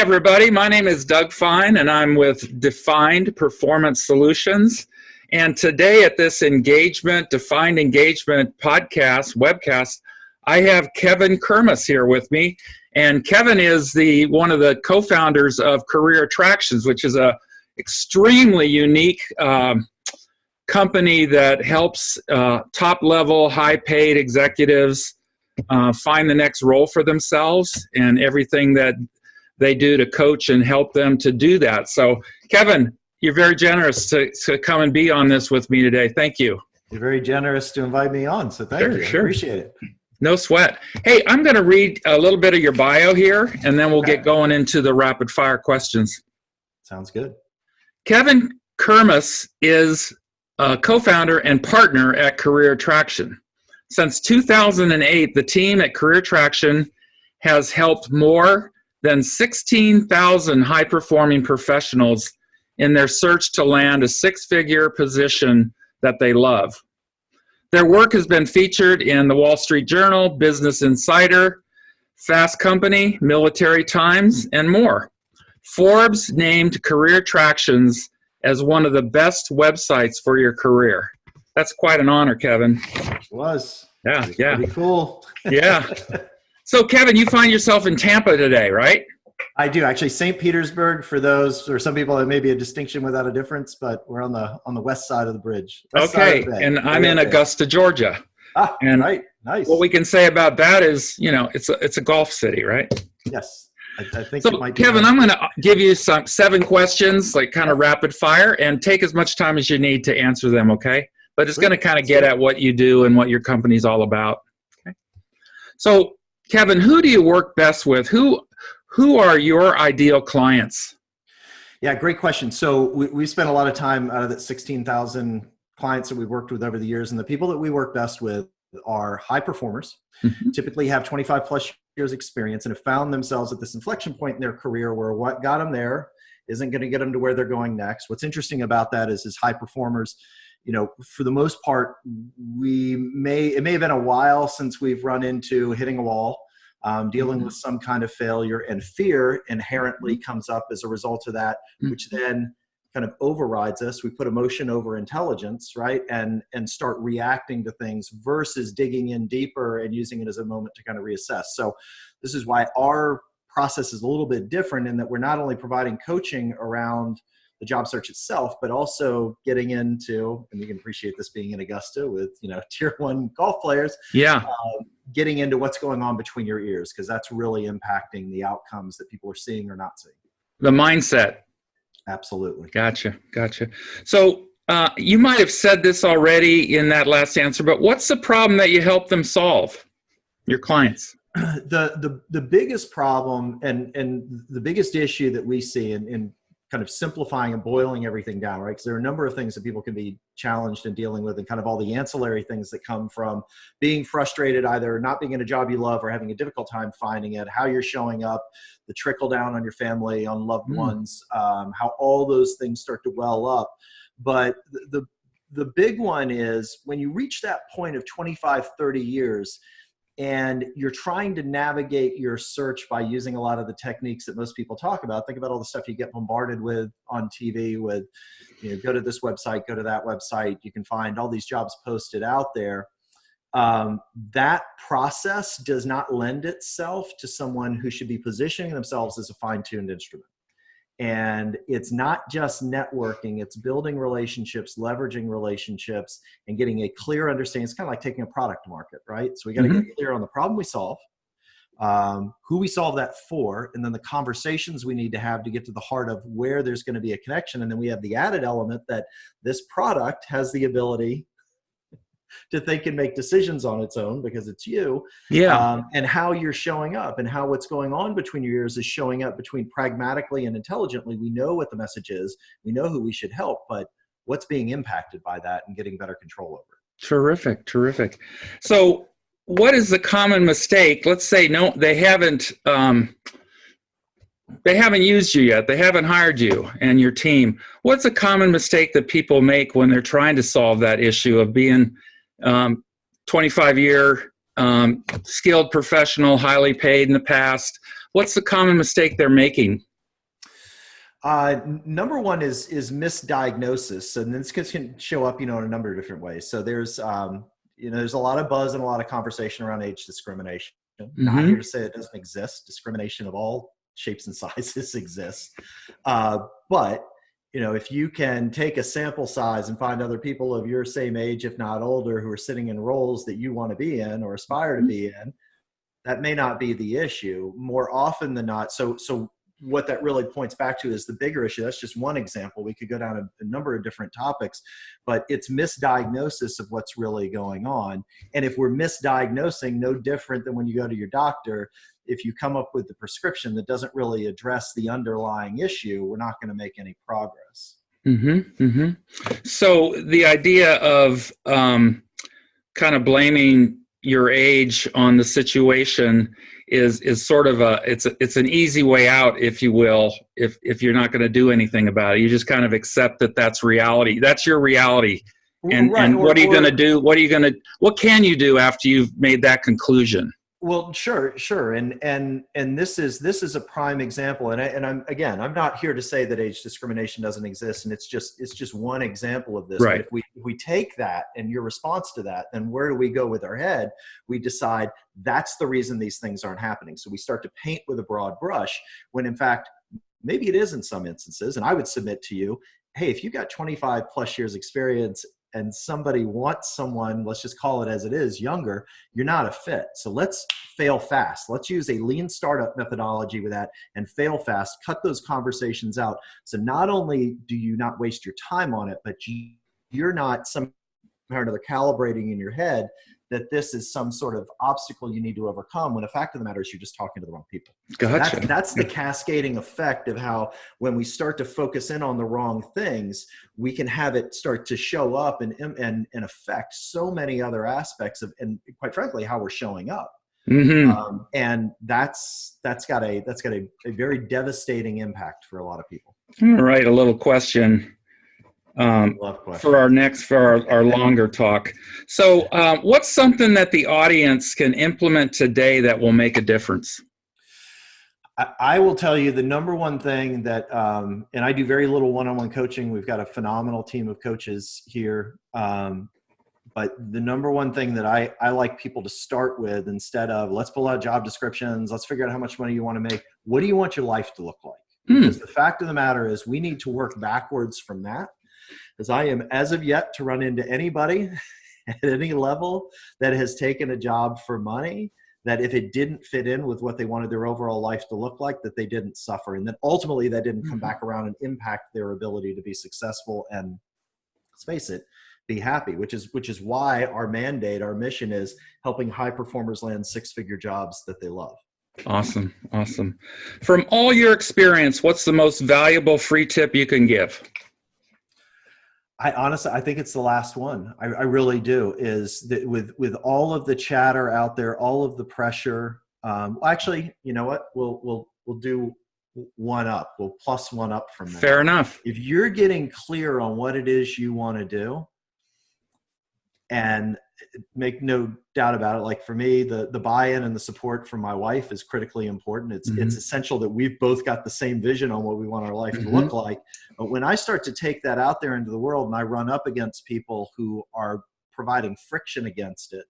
everybody. My name is D.FINED, and I'm with D.FINED Performance Solutions. And today at this D.FINED Engagement podcast, webcast, I have Kevin Kermes here with me. And Kevin is one of the co-founders of Career Attractions, which is a extremely unique company that helps top-level, high-paid executives find the next role for themselves and everything that they do to coach and help them to do that. So, Kevin, you're very generous to come and be on this with me today. Thank you. You're very generous to invite me on, so thank you. Sure. Appreciate it. No sweat. Hey, I'm going to read a little bit of your bio here, and then we'll get going into the rapid-fire questions. Sounds good. Kevin Kermes is a co-founder and partner at Career Attraction. Since 2008, the team at Career Attraction has helped more than 16,000 high-performing professionals in their search to land a six-figure position that they love. Their work has been featured in the Wall Street Journal, Business Insider, Fast Company, Military Times, and more. Forbes named Career Attractions as one of the best websites for your career. That's quite an honor, Kevin. It was. Yeah. Pretty cool. Yeah. So, Kevin, you find yourself in Tampa today, right? I do. Actually, St. Petersburg, for those, or some people, it may be a distinction without a difference, but we're on the west side of the bridge. Okay, and I'm in Augusta, Georgia. Ah, and right. Nice. What we can say about that is, it's a golf city, right? Yes. I think so, it might be. Kevin, I'm going to give you 7 questions, like kind of rapid fire, and take as much time as you need to answer them, okay? But it's going to kind of get at what you do and what your company's all about. Okay. So, Kevin, who do you work best with? Who are your ideal clients? Yeah, great question. So we spent a lot of time out of that 16,000 clients that we've worked with over the years, and the people that we work best with are high performers, typically have 25 plus years experience, and have found themselves at this inflection point in their career where what got them there isn't going to get them to where they're going next. What's interesting about that is high performers, for the most part, it may have been a while since we've run into hitting a wall, dealing with some kind of failure, and fear inherently comes up as a result of that, which then kind of overrides us. We put emotion over intelligence, right? And start reacting to things versus digging in deeper and using it as a moment to kind of reassess. So this is why our process is a little bit different, in that we're not only providing coaching around the job search itself, but also getting into, and you can appreciate this being in Augusta with, tier 1 golf players. Yeah. Getting into what's going on between your ears, because that's really impacting the outcomes that people are seeing or not seeing. The mindset. Absolutely. Gotcha. So you might have said this already in that last answer, but what's the problem that you help them solve, your clients? The biggest problem and the biggest issue that we see in kind of simplifying and boiling everything down, right? Because there are a number of things that people can be challenged in dealing with, and kind of all the ancillary things that come from being frustrated, either not being in a job you love or having a difficult time finding it, how you're showing up, the trickle down on your family, on loved ones, how all those things start to well up. But the big one is when you reach that point of 25, 30 years, and you're trying to navigate your search by using a lot of the techniques that most people talk about. Think about all the stuff you get bombarded with on TV with, go to this website, go to that website. You can find all these jobs posted out there. That process does not lend itself to someone who should be positioning themselves as a fine-tuned instrument. And it's not just networking, it's building relationships, leveraging relationships, and getting a clear understanding. It's kind of like taking a product to market, right? So we got to get clear on the problem we solve, who we solve that for, and then the conversations we need to have to get to the heart of where there's going to be a connection. And then we have the added element that this product has the ability to think and make decisions on its own, because it's you. Yeah. And how you're showing up, and how what's going on between your ears is showing up between pragmatically and intelligently. We know what the message is. We know who we should help, but what's being impacted by that, and getting better control over it. Terrific. So what is the common mistake? Let's say they haven't used you yet. They haven't hired you and your team. What's a common mistake that people make when they're trying to solve that issue of being 25-year skilled professional, highly paid in the past? What's the common mistake they're making Number one is misdiagnosis, and this can show up, in a number of different ways. So there's there's a lot of buzz and a lot of conversation around age discrimination. Not here to say it doesn't exist. Discrimination of all shapes and sizes exists, but if you can take a sample size and find other people of your same age, if not older, who are sitting in roles that you want to be in or aspire to be in, that may not be the issue more often than not. So what that really points back to is the bigger issue. That's just one example. We could go down a number of different topics, but it's misdiagnosis of what's really going on. And if we're misdiagnosing, no different than when you go to your doctor, if you come up with the prescription that doesn't really address the underlying issue, we're not going to make any progress. So the idea of kind of blaming your age on the situation is sort of it's an easy way out, if you will, if you're not going to do anything about it. You just kind of accept that that's reality. That's your reality. And what are you going to do? What can you do after you've made that conclusion? Well, sure. And this is a prime example. And I'm not here to say that age discrimination doesn't exist. And it's just one example of this. Right. But if we take that and your response to that, then where do we go with our head? We decide that's the reason these things aren't happening. So we start to paint with a broad brush when in fact, maybe it is in some instances. And I would submit to you, hey, if you've got 25 plus years experience and somebody wants someone, let's just call it as it is, younger, you're not a fit. So let's fail fast. Let's use a lean startup methodology with that and fail fast, cut those conversations out. So not only do you not waste your time on it, but you're not somehow or another calibrating in your head that this is some sort of obstacle you need to overcome, when the fact of the matter is you're just talking to the wrong people. Gotcha. So that's the cascading effect of how when we start to focus in on the wrong things, we can have it start to show up and affect so many other aspects of, and quite frankly, how we're showing up. And that's got a very devastating impact for a lot of people. All right, a little question. For our longer talk. So what's something that the audience can implement today that will make a difference? I will tell you the number one thing that, and I do very little one-on-one coaching. We've got a phenomenal team of coaches here. But the number one thing that I like people to start with, instead of let's pull out job descriptions, let's figure out how much money you want to make. What do you want your life to look like? Because the fact of the matter is we need to work backwards from that. Because I am, as of yet, to run into anybody at any level that has taken a job for money, that if it didn't fit in with what they wanted their overall life to look like, that they didn't suffer. And then ultimately that didn't come back around and impact their ability to be successful and, let's face it, be happy, which is why our mandate, our mission is helping high performers land six-figure jobs that they love. Awesome. From all your experience, what's the most valuable free tip you can give? I think it's the last one. I really do. Is that with all of the chatter out there, all of the pressure. Actually, you know what? We'll do one up. We'll plus one up from that. Fair enough. If you're getting clear on what it is you want to do, and make no doubt about it, like for me, the buy-in and the support from my wife is critically important. It's essential that we've both got the same vision on what we want our life to look like. But when I start to take that out there into the world and I run up against people who are providing friction against it,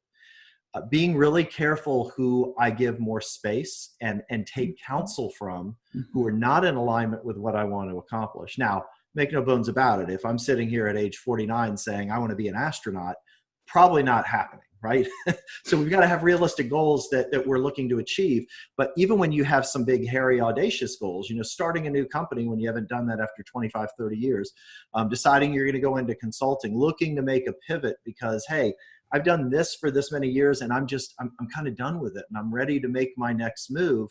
being really careful who I give more space and take counsel from, who are not in alignment with what I want to accomplish. Now, make no bones about it. If I'm sitting here at age 49 saying I want to be an astronaut, probably not happening, right? So we've got to have realistic goals that we're looking to achieve. But even when you have some big, hairy, audacious goals, starting a new company when you haven't done that after 25, 30 years, deciding you're going to go into consulting, looking to make a pivot because, hey, I've done this for this many years and I'm kind of done with it and I'm ready to make my next move.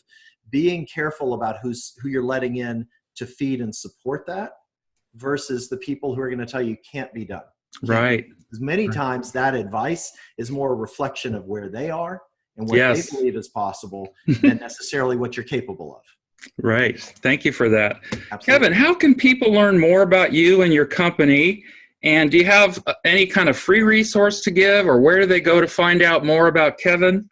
Being careful about who you're letting in to feed and support that versus the people who are going to tell you can't be done. Right. Because many times that advice is more a reflection of where they are and what they believe is possible than necessarily what you're capable of. Right. Thank you for that. Absolutely. Kevin, how can people learn more about you and your company? And do you have any kind of free resource to give, or where do they go to find out more about Kevin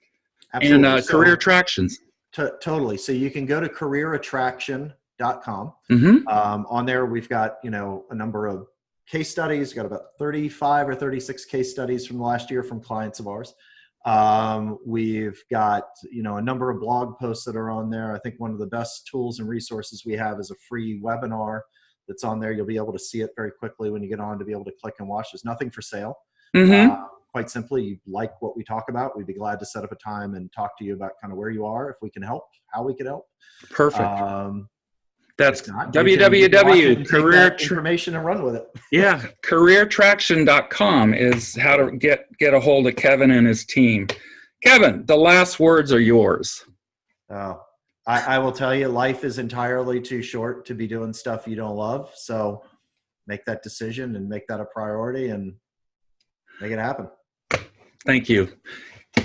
and Career Attractions? Totally. So you can go to Career Attraction DFINED.com. Mm-hmm. On there, we've got, a number of case studies. We've got about 35 or 36 case studies from last year from clients of ours. We've got, a number of blog posts that are on there. I think one of the best tools and resources we have is a free webinar that's on there. You'll be able to see it very quickly when you get on to be able to click and watch. There's nothing for sale. Mm-hmm. Quite simply, you like what we talk about, we'd be glad to set up a time and talk to you about kind of where you are, if we can help, how we can help. Perfect. That's not, www. Career information and run with it. Yeah, careertraction.com is how to get a hold of Kevin and his team. Kevin, the last words are yours. I will tell you, life is entirely too short to be doing stuff you don't love. So make that decision and make that a priority and make it happen. Thank you.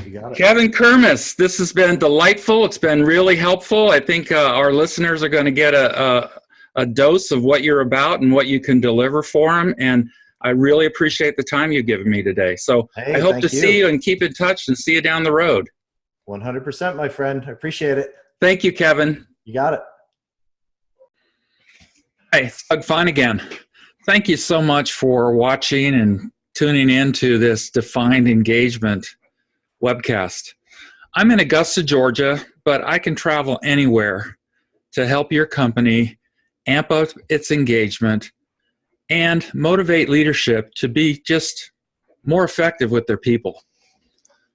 You got it. Kevin Kermes, this has been delightful. It's been really helpful. I think our listeners are going to get a dose of what you're about and what you can deliver for them. And I really appreciate the time you've given me today. So I hope to see you and keep in touch and see you down the road. 100%, my friend. I appreciate it. Thank you, Kevin. You got it. Hey, it's Doug Fine again. Thank you so much for watching and tuning into this Defined Engagement webcast. I'm in Augusta, Georgia, but I can travel anywhere to help your company amp up its engagement and motivate leadership to be just more effective with their people.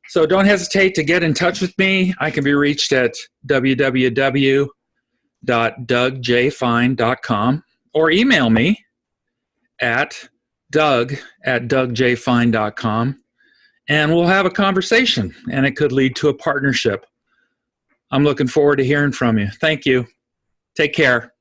So don't hesitate to get in touch with me. I can be reached at www.dougjfine.com or email me at doug@dougjfine.com, and we'll have a conversation, and it could lead to a partnership. I'm looking forward to hearing from you. Thank you. Take care.